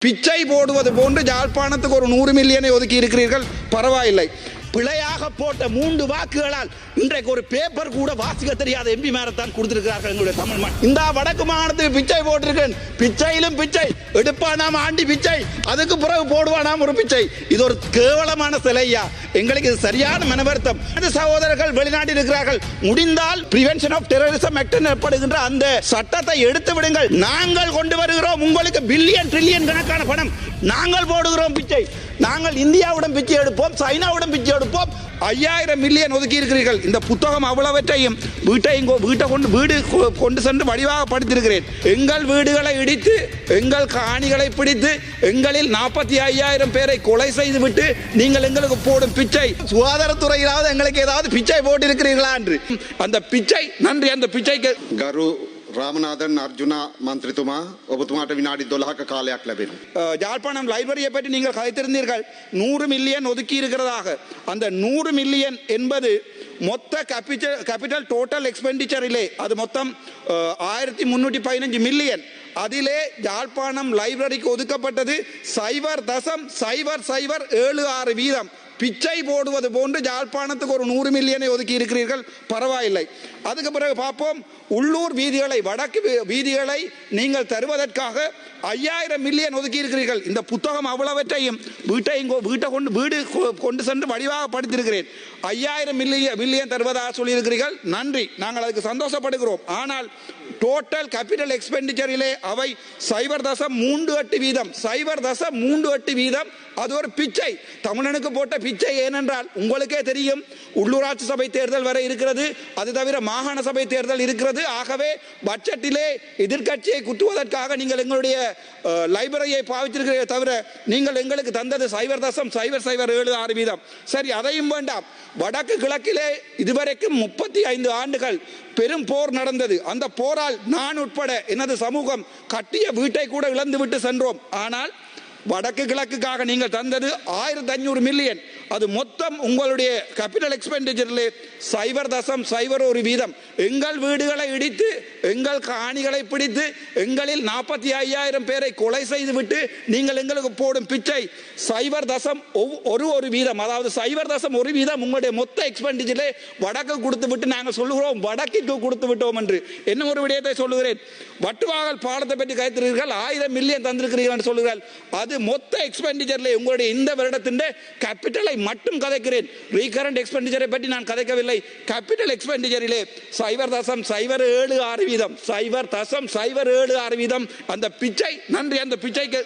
பிச்சை போடுவது போன்று யாழ்ப்பாணத்துக்கு ஒரு 100 மில்லியனை ஒதுக்கி இருக்கிறீர்கள், பரவாயில்லை. பிழையாக போட்ட 3 வாக்குகளால் இன்றைக்கு ஒரு பேப்பர் கூட வாசிக்க தெரியாத எம்பி மேரத்தான் கொடுத்திருக்கிறார்கள் எங்களுடைய தமிழ் மண். இந்த வடக்கு மாகாணத்துக்கு பிச்சை போட்டிருக்கேன், பிச்சையிலும் பிச்சை எடுப்பானாம் ஆண்டி பிச்சை, அதுக்கு பிறகு போடுவானாம் ஒரு பிச்சை. இது ஒரு கேவலமான சிலையா? எங்களுக்கு இது சரியான மனவருத்தம். சகோதரர்கள் வெளிநாட்டில் இருக்கிறார்கள், முடிந்தால் பிரிவென்ஷன் ஆஃப் டெரரிசம் ஆக்ட் எனப்படுகின்ற அந்த சட்டத்தை எடுத்து விடுங்கள். நாங்கள் கொண்டு வருகிறோம் உங்களுக்கு பில்லியன் ட்ரில்லியன் கணக்கான பணம், நாங்கள் போடுகிறோம் பிச்சை. நாங்கள் இந்தியாவுடன் பிச்சை எடுப்போம், சைனாவுடன் பிச்சை எடுப்போம். 5000 மில்லியன் ஒதுக்கி இருக்கிறீர்கள். இந்த புத்தகம் அவ்வளவற்றையும் வீடு கொண்டு சென்று வடிவாக படித்திருக்கிறேன். எங்கள் வீடுகளை இடித்து எங்கள் காணிகளை பிடித்து எங்களில் 45,000 பேரை கொலை செய்து விட்டு நீங்கள் எங்களுக்கு போடும் பிச்சை, சுகாதாரத்துறையிலாவது எங்களுக்கு ஏதாவது பிச்சை போட்டிருக்கிறீர்களா என்று அந்த பிச்சை நன்றி. அந்த பிச்சைக்கு கரு ராமநாதன் அர்ஜுனா மந்திரித்துமா ஒபத்துமாட்ட வினாடி 12ක කාලයක් ලැබෙනවා. யாழ்ப்பாணம் லைப்ரரியை பற்றி நீங்கள் கதைத்திருந்தீர்கள். 100 மில்லியன் ஒதுக்கி இருக்கிறதாக. அந்த 100 மில்லியன் என்பது மொத்த கேபிட்டல் டோட்டல் எக்ஸ்பெண்டிச்சரிலே அது மொத்தம் 1315 மில்லியன். அதிலே யாழ்ப்பாணம் லைப்ரரிக்கு ஒதுக்கப்பட்டது 0.0076%. பிச்சை போடுவது போன்று யாழ்ப்பாணத்துக்கு ஒரு 100 மில்லியனை ஒதுக்கி இருக்கிறீர்கள், பரவாயில்லை. அதுக்கு பிறகு பார்ப்போம். உள்ளூர் வீதிகளை, வடக்கு வீதிகளை நீங்கள் தருவதற்காக 5000 மில்லியன் ஒதுக்கி இருக்கிறீர்கள். இந்த புத்தகம் அவ்வளவற்றையும் வீடு கொண்டு சென்று வடிவாக படித்திருக்கிறேன். 5000 மில்லியன் தருவதாக சொல்லியிருக்கிறீர்கள், நன்றி, நாங்கள் அதுக்கு சந்தோஷப்படுகிறோம். ஆனால் டோட்டல் கேபிட்டல் எக்ஸ்பெண்டிச்சரிலே அவை 0.38% வீதம். அது ஒரு பிச்சை, தமிழனுக்கு போட்ட பிச்சை. ஏனென்றால் உங்களுக்கே தெரியும், உள்ளூராட்சி சபை தேர்தல் வரை இருக்கிறது, அது தவிர மாகாண சபை தேர்தல் இருக்கிறது. ஆகவே பட்ஜெட்டிலே எதிர்கட்சியை குத்துவதற்காக நீங்கள் எங்களுடைய லைப்ரரியை பாவித்திருக்கிறீர்களே தவிர நீங்கள் எங்களுக்கு தந்தது 0.0076%. சரி, அதையும் வேண்டாம். வடக்கு கிழக்கிலே இதுவரைக்கும் 35 ஆண்டுகள் பெரும் போர் நடந்தது. அந்த போரால் நான் உட்பட எனது சமூகம் கட்டிய வீட்டை கூட இழந்து விட்டு சென்றோம். ஆனால் வடக்கு கிழக்குக்காக நீங்கள் தந்தது 1500 மில்லியன். அது மொத்தம் உங்களுடைய கேபிட்டல் எக்ஸ்பெண்டிச்சரிலே 0.01%. எங்கள் வீடுகளை இடித்து எங்கள் காணிகளை பிடித்து எங்களில் 45,000 பேரை கொலை செய்து விட்டு நீங்கள் எங்களுக்கு போடும் பிச்சை 0.1%. அதாவது 0.1% உங்களுடைய மொத்த எக்ஸ்பெண்டிச்சரிலே வடக்கு கொடுத்து விட்டு நாங்கள் சொல்லுகிறோம் வடக்கிற்கு கொடுத்து விட்டோம் என்று. என்ன ஒரு விடயத்தை சொல்லுகிறேன், வட்டுவாகல் பாலத்தை பற்றி கைத்திருக்கிறீர்கள், 1000 மில்லியன் தந்திருக்கிறீர்கள் என்று சொல்லுகிறார்கள். அது மொத்த எக்ஸ்பெண்டிச்சரிலே உங்களுடைய இந்த வருடத்தின் கேபிட்டலை மட்டும் கதைக்கிறேன். ரீகரண்ட் எக்ஸ்பெண்டிச்சரை பற்றி நான் கதைக்கவில்லை. கேபிட்டல் எக்ஸ்பெண்டிச்சரிலே 0.076%. 0.076%. அந்த பிச்சை நன்றி. அந்த பிச்சைக்கு